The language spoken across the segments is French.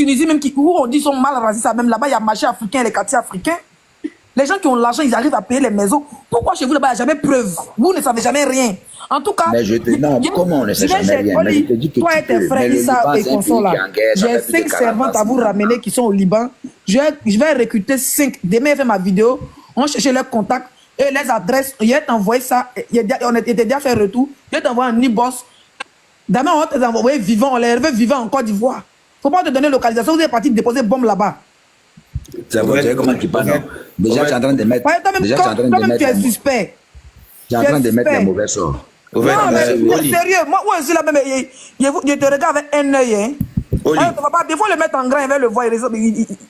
Tunisie, même où on dit sont mal rasés, ça même là-bas, il y a marché africain, les quartiers africains. Les gens qui ont l'argent, ils arrivent à payer les maisons. Pourquoi chez vous là-bas, il n'y a jamais preuve? Vous ne savez jamais rien. En tout cas, mais non, comment on ne sait jamais rien? Mais je te dis que toi et tes frères, Issa et consorts là, j'ai 5 servantes à vous ramener qui sont au Liban. Je vais recruter 5. Demain, je fais ma vidéo. On cherche leurs contacts et les adresses. Je vais t'envoyer ça. On était déjà fait retour. Je vais t'envoyer un e-boss. Demain, on va te envoyer vivant. On les veut vivants en Côte d'Ivoire. Il ne faut pas te donner localisation. Vous êtes parti déposer bombe là-bas. C'est vrai, comment tu parles? Déjà, tu es en train de mettre. Déjà, tu es en train de mettre. Tu es suspect. Tu es en train de mettre les mauvais sorts. Non, mais sérieux, moi aussi là même, je te regarde avec un œil. Hein. Il faut le mettre en grand, il va le voir.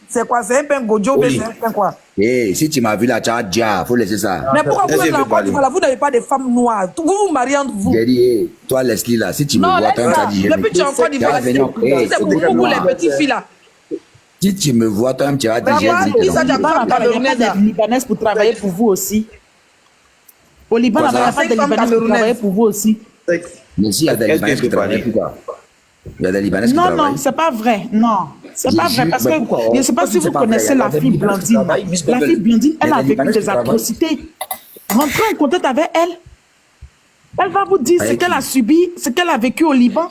C'est quoi? C'est un pain gojo, c'est un pain quoi? Eh, si tu m'as vu là, tu as déjà, il faut laisser ça. Mais pourquoi vous êtes là, vous n'avez pas de femmes noires? Vous vous mariez entre vous. J'ai dit, toi Leslie là, si tu me vois, tu as dit, le petit encore du voilà, c'est pour vous les petites filles là. Si tu me vois, toi, tu as dit, il y a des Libanaises pour travailler pour vous aussi. Au Liban, il n'y a pas de Libanaises pour travailler pour vous aussi. Mais si, il y a des Libanaises qui travaillent, pourquoi? Il y a des Libanaises qui travaillent. Non, c'est pas vrai. Non, c'est pas vrai. Parce que je ne sais pas si vous connaissez la fille Blandine. La fille Blandine, elle a vécu des atrocités. Rentrez en contact avec elle. Elle va vous dire ce qu'elle a subi, ce qu'elle a vécu au Liban.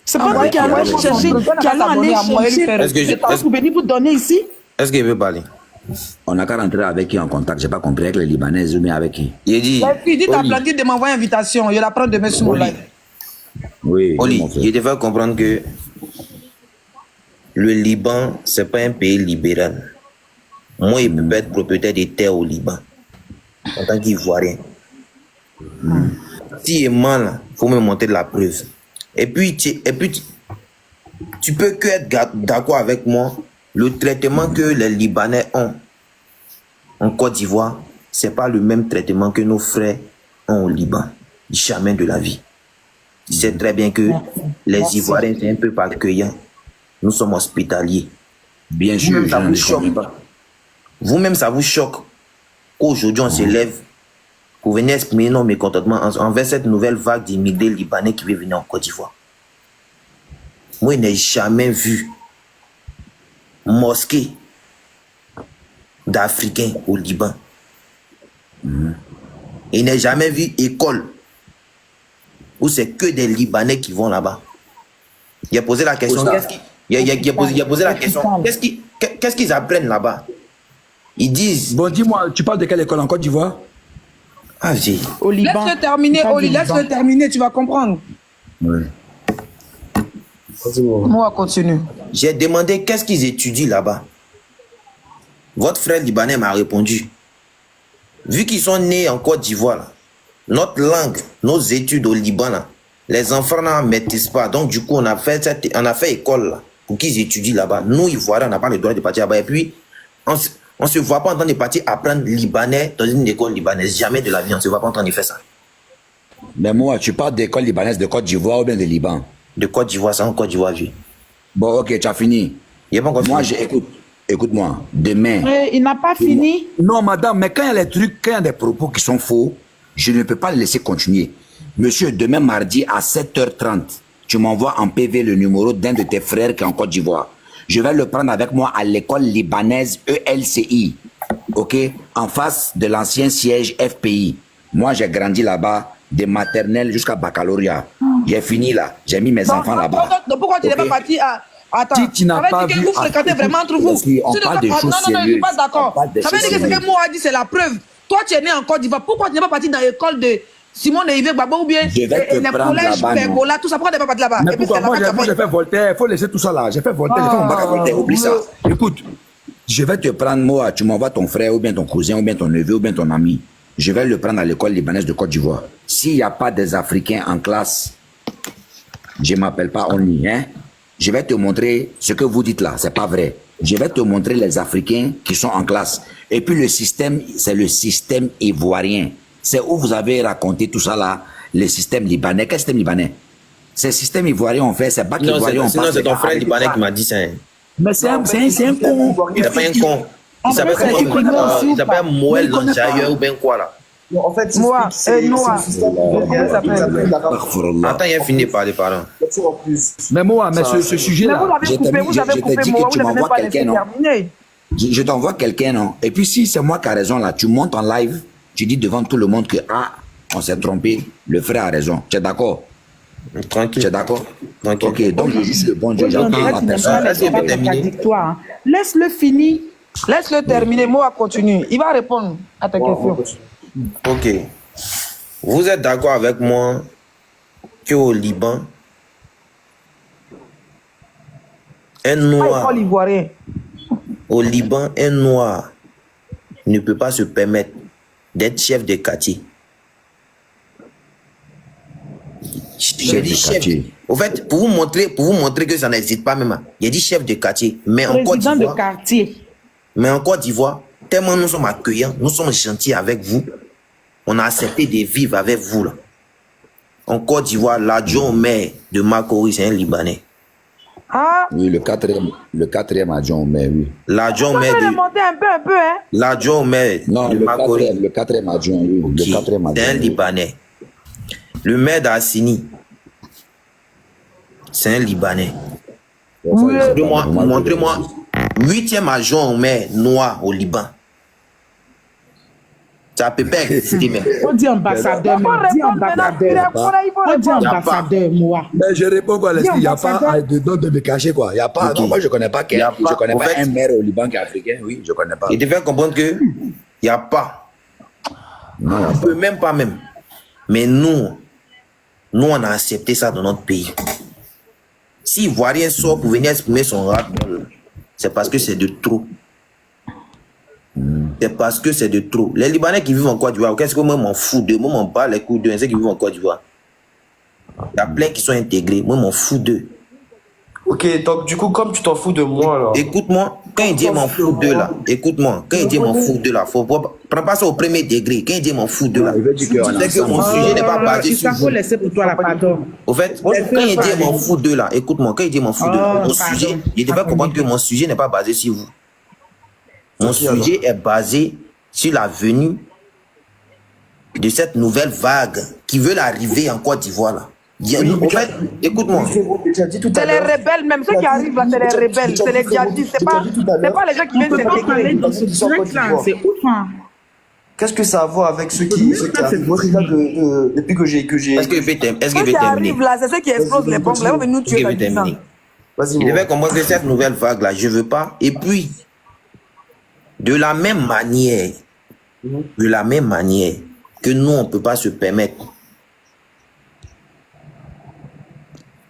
C'est pas vous qui allez chercher, qui allez chercher pour venir vous donner ici. Est-ce qu'il veut parler? On n'a qu'à rentrer avec qui en contact, j'ai pas compris, avec les Libanaises ou bien avec qui? Il dit. Dites à Blandine de m'envoyer une invitation, je la prends demain sur mon live. Oui. Oli, il devait comprendre que le Liban, c'est pas un pays libéral. Moi, il peut être propriétaire des terres au Liban, en tant qu'Ivoirien. Si il ment là, il faut me montrer de la preuve. Et puis, tu peux que être d'accord avec moi. Le traitement que les Libanais ont en Côte d'Ivoire, ce n'est pas le même traitement que nos frères ont au Liban. Jamais de la vie. Tu sais très bien que les Ivoiriens, c'est un peu pas accueillant. Nous sommes hospitaliers. Bien sûr, ça vous choque. Vous-même, ça vous choque qu'aujourd'hui, on se lève pour venir exprimer nos mécontentements envers cette nouvelle vague d'immigrés libanais qui veut venir en Côte d'Ivoire. Moi, je n'ai jamais vu mosquée d'Africains au Liban. Et je n'ai jamais vu école où c'est que des Libanais qui vont là-bas. Il a posé la question. Il a posé la question. Qu'est-ce qu'ils apprennent là-bas? Ils disent. Bon, dis-moi, tu parles de quelle école en Côte d'Ivoire? Ah, j'ai. Au Liban. Laisse-le terminer, Oli, laisse-le terminer, tu vas comprendre. Oui. Moi, continue. J'ai demandé qu'est-ce qu'ils étudient là-bas. Votre frère libanais m'a répondu. Vu qu'ils sont nés en Côte d'Ivoire, notre langue, nos études au Liban, là, les enfants n'en maîtrisent pas. Donc, du coup, on a fait école là, pour qu'ils étudient là-bas. Nous, Ivoiriens, on n'a pas le droit de partir là-bas. Et puis, on ne se voit pas en train de partir apprendre libanais dans une école libanaise. Jamais de la vie, on ne se voit pas en train de faire ça. Mais moi, tu parles d'école libanaise de Côte d'Ivoire ou bien de Liban? De Côte d'Ivoire, c'est en Côte d'Ivoire, oui. Bon, ok, tu as fini. Il a pas encore moi, fini. écoute-moi, demain. Il n'a pas fini. Non, madame, mais quand il y a des trucs, quand il y a des propos qui sont faux, je ne peux pas le laisser continuer. Monsieur, demain mardi à 7h30, tu m'envoies en PV le numéro d'un de tes frères qui est en Côte d'Ivoire. Je vais le prendre avec moi à l'école libanaise ELCI, ok, en face de l'ancien siège FPI. Moi, j'ai grandi là-bas, de maternelle jusqu'à baccalauréat. J'ai fini là, j'ai mis mes enfants là-bas. Donc pourquoi tu n'es pas parti à... Attends, si tu n'as pas vu... vous fréquentez vraiment entre vous. On parle de choses sérieuses. Non, je ne suis pas d'accord. Ça veut dire que ce que moi a dit, c'est la preuve. Toi, tu es né en Côte d'Ivoire. Pourquoi tu n'es pas parti dans l'école de Simon et Yves Gbagbo ou bien les collèges Pergola, tout ça? Pourquoi tu n'es pas parti là-bas? Mais pourquoi? Moi, j'ai fait Voltaire. Il faut laisser tout ça là. J'ai fait Voltaire. J'ai fait mon bac à Voltaire. Oublie ça. Écoute, je vais te prendre, moi, tu m'envoies ton frère ou bien ton cousin ou bien ton neveu ou bien ton ami. Je vais le prendre à l'école libanaise de Côte d'Ivoire. S'il n'y a pas des Africains en classe, je ne m'appelle pas Only, hein? Je vais te montrer ce que vous dites là, c'est pas vrai. Je vais te montrer les Africains qui sont en classe. Et puis le système, c'est le système ivoirien. C'est où vous avez raconté tout ça là, le système libanais. Quel système libanais? C'est le système ivoirien on fait, c'est pas qu'ivoirien on passe. Sinon c'est ton frère libanais qui m'a dit ça. Mais c'est un con. Il n'est pas un con. Il s'appelle Moël Lanchaïeux ou bien quoi là. Non, en fait, Moi, Noah. Attends, il a fini par les parents. Mais moi, mais ce Mais sujet-là, vous l'avez coupé, vous avez coupé, moi, vous n'avez même pas laissé terminer. Je t'envoie quelqu'un, non? Et puis si c'est moi qui a raison là, tu montes en live, tu dis devant tout le monde que on s'est trompé, le frère a raison. Tu es d'accord? Tranquille. Tu es d'accord? Tranquille. Ok, donc je dis le bon Dieu, j'entends la personne. Laisse-le finir. Laisse-le terminer, moi, continue. Il va répondre à ta question. Ok. Vous êtes d'accord avec moi qu'au Liban, un noir, Pas l'ivoirien. au Liban, un noir ne peut pas se permettre d'être chef de quartier. J'ai dit chef. Au fait, pour vous montrer que ça n'existe pas même. Il a dit chef de quartier. Mais en Côte Président de d'Ivoire, quartier. mais en Côte d'Ivoire, tellement nous sommes accueillants, nous sommes gentils avec vous, on a accepté de vivre avec vous là. En Côte d'Ivoire, l'adjoint au maire de Makori, c'est un Libanais. Ah, Oui, le quatrième adjoint au maire, oui. L'adjoint au vous maire pouvez de... remonter un peu, hein. L'adjoint au maire Non, de Makori, le quatrième adjoint, oui. ok, Le quatrième c'est un adjoint. Oui. Libanais. Le maire d'Assini, c'est un Libanais. Montrez-moi 8e adjoint au maire noir au Liban. Ça peut pas exister même. On dit ambassadeur, Il faut mais dis répondre maintenant. ambassadeur. Il faut On dit répondre. ambassadeur, moi. Mais je réponds quoi, Leslie, il n'y a pas ambassadeur. de me cacher quoi. Il n'y a pas. Ok. Non, moi je ne connais pas Il y a je pas, connais en pas fait. un maire au Liban qui est africain, oui, je ne connais pas. Il te fait comprendre que il n'y a pas. Non, il y a On pas. peut même pas même. Mais nous, on a accepté ça dans notre pays. Si Ivoirien sort pour venir exprimer son ras-le-bol, c'est parce que c'est de trop. C'est parce que c'est de trop. Les Libanais qui vivent en Côte d'Ivoire, qu'est-ce que moi m'en fous d'eux? Moi m'en bats les couilles d'eux, ceux qui vivent en Côte d'Ivoire. Il y a plein qui sont intégrés, moi m'en fous d'eux. Ok, donc du coup, comme tu t'en fous de moi, alors. Écoute-moi, quand il dit m'en fout d'eux là, écoute-moi, quand il dit m'en fout d'eux là, faut pas, prends pas ça au premier degré. Quand il dit m'en fout d'eux là, Il veut dire qu'on c'est que mon sujet n'est pas basé sur Il faut vous. laisser pour toi la pardon. Au fait, quand il dit m'en fout d'eux là, écoute-moi, quand il dit m'en fout d'eux, mon pardon. sujet, il devait comprendre que mon sujet n'est pas basé sur vous. Mon sujet est basé sur la venue de cette nouvelle vague qui veut arriver en Côte d'Ivoire là. En fait, écoute-moi. Déjà dit tout à C'est les l'heure. rebelles, même ceux qui arrivent là, c'est les rebelles, c'est les djihadistes, c'est pas les gens qui On viennent peut pas parler s'intégrer. dans ce direct-là, c'est ouf, hein. Qu'est-ce que ça a à voir avec ceux qui arrivent là depuis que j'ai. Est-ce qu'il veut terminer? Ceux qui arrivent là, c'est ceux qui explosent les bombes, là, ils vont venir nous tuer Est-ce dans qu'il veut 10 ans. terminer? Vas-y, Il moi. devait comprendre que cette nouvelle vague là, je veux pas. Et puis, de la même manière que nous, on peut pas se permettre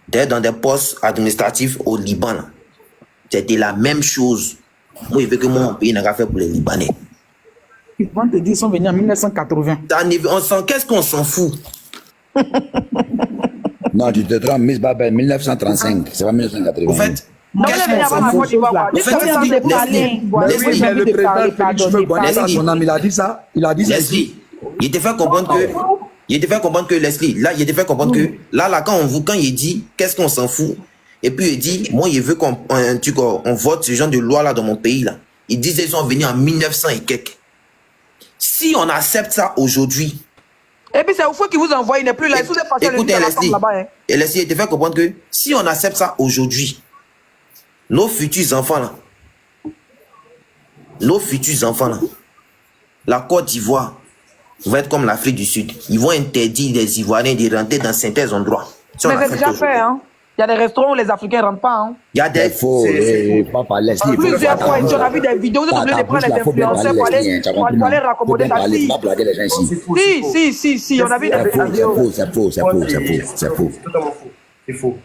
d'être dans des postes administratifs au Liban. Là. C'était la même chose. Moi, je veux que mon pays n'a qu'à faire pour les Libanais. Ils vont te dire qu'ils sont venus en 1980. Qu'est-ce qu'on s'en fout? Non, tu te trompes, Miss Babel, 1935, c'est pas 1980. Au fait, Non, qu'est-ce mais qu'on s'en avant, fout? Côte d'Ivoire, Au fait, Oui, mais le président parler, Félix pardonner, Houphouët-Boigny, ça, son ami, il a dit ça. Il a dit ça ici. Leslie, il te fait comprendre que Leslie, là, il te fait comprendre que là, quand il dit qu'est-ce qu'on s'en fout, et puis il dit, moi, il veut qu'on vote ce genre de loi là dans mon pays là. Ils disent qu'ils sont venus en 1900 et quelques. Si on accepte ça aujourd'hui, et puis c'est au fond qui vous envoie, il n'est plus là. Il est passé écoutez Leslie, là-bas. Hein. et Leslie, il te fait comprendre que si on accepte ça aujourd'hui, nos futurs enfants là, la Côte d'Ivoire va être comme l'Afrique du Sud. Ils vont interdire les Ivoiriens de rentrer dans certains endroits. Si on Mais c'est accepte déjà aujourd'hui. fait, hein. Il y a des restaurants où les Africains ne rentrent pas, hein. Il y a des Il faut, papa, Leslie. Plusieurs fois, on a vu des vidéos, vous êtes obligés de prendre les influenceurs pour aller raccommoder ta fille. Pas blaguer les gens ici. Si, on a vu des vidéos. C'est faux. Totalement faux. C'est faux.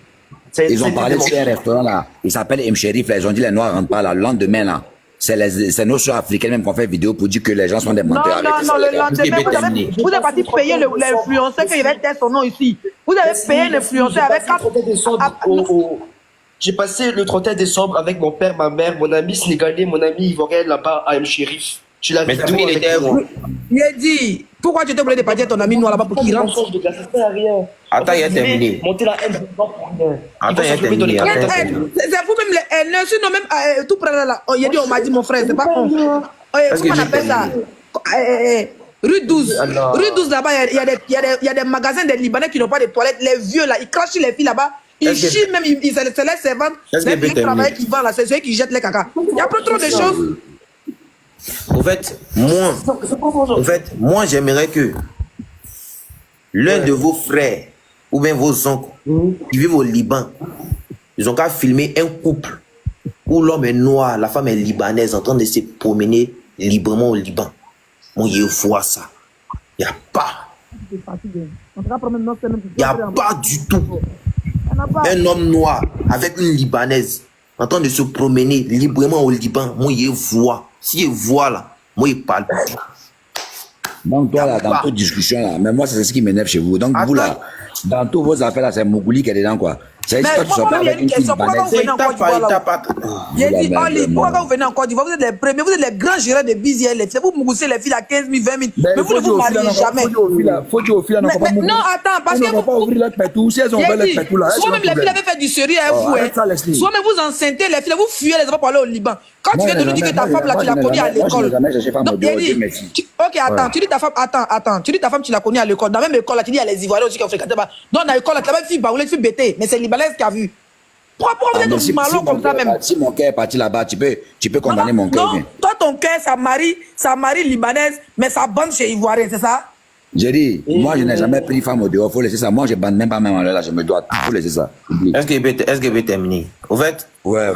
Ils ont parlé de un restaurant là, il s'appelle M. Sherif, là, ils ont dit les Noirs rentrent pas là. Le lendemain là, c'est nos soeurs africaines même qui ont fait vidéo pour dire que les gens sont des Non, menteurs. le lendemain, vous avez parti payer l'influenceur qu'il va être son nom ici. Vous avez payé l'influenceur avec 4... J'ai passé le 31 décembre avec mon père, ma mère, mon ami sénégalais, mon ami ivoirien là-bas à M. Shérif. Tu l'as Mais vu t'as pris les terres. Il a dit, pourquoi tu étais obligé de partir à ton ami noir là-bas pour qu'il rentre? Attends, il a terminé. Monter la haine pour rien. Attends, il a terminé. C'est vous-même les haineux, sinon même tout près là. Il a dit, on m'a dit mon frère, c'est pas con. Comment on appelle ça? Rue 12. Allah. Rue 12 là-bas, il y a des magasins des Libanais qui n'ont pas de toilettes. Les vieux là, ils crachent sur les filles là-bas. Ils chient même, c'est les servantes. Les filles qui travaillent, qui vendent là, c'est ceux qui jettent les caca. Il y a plus trop de choses. Au fait, moi, j'aimerais que l'un de vos frères ou bien vos oncles qui vivent au Liban, ils ont qu'à filmer un couple où l'homme est noir, la femme est libanaise en train de se promener librement au Liban. Moi, je vois ça. Il n'y a pas. Il n'y a pas du tout. Un homme noir avec une libanaise en train de se promener librement au Liban. Moi, je vois. Si je vois là, moi, je parle. Donc, toi, là, dans toute discussion, là, mais moi, c'est ce qui m'énerve chez vous. Donc, vous, là, dans tous vos affaires, là, c'est Mougouli qui est dedans, quoi. C'est Mais pourquoi vous venez en Côte d'Ivoire? J'ai dit, pourquoi vous venez en Côte d'Ivoire? Vous êtes les premiers, vous êtes les grands gérants de Bizier. C'est vous moussez les filles à 15 000, 20 000. Mais vous ne vous mariez jamais. Faut dire aux filles, non, attends, parce que on ne va pas ouvrir leur pétou. Si elles ont ouvert leur pétou, là, soit même les filles avaient fait du sérieux à vous. Soit même vous enceintez les filles, vous fuyez les enfants pour aller au Liban. Quand tu viens de nous dire que ta femme, là, tu l'as connue à l'école. Ok, attends, tu dis ta femme, attends, tu dis ta femme, tu l'as connue à l'école. Dans la même école, là, tu dis, il y a les Ivoiriens aussi qui ont fréquenté. Donc, dans l'école, là, tu as même fille baoulée, fille bêtée. Mais c'est Libanaise qui a vu. Pourquoi vous êtes aussi malon comme ça même? Si mon cœur est parti là-bas, tu peux condamner mon cœur. Non, toi, ton cœur, ça marie libanaise, mais ça bande chez Ivoirien, c'est ça? J'ai dit, moi, je n'ai jamais pris femme au dehors, faut laisser ça. Moi, je bande même pas même en là, je me dois, faut laisser ça. Est-ce que je peux terminer? Au fait, ouais.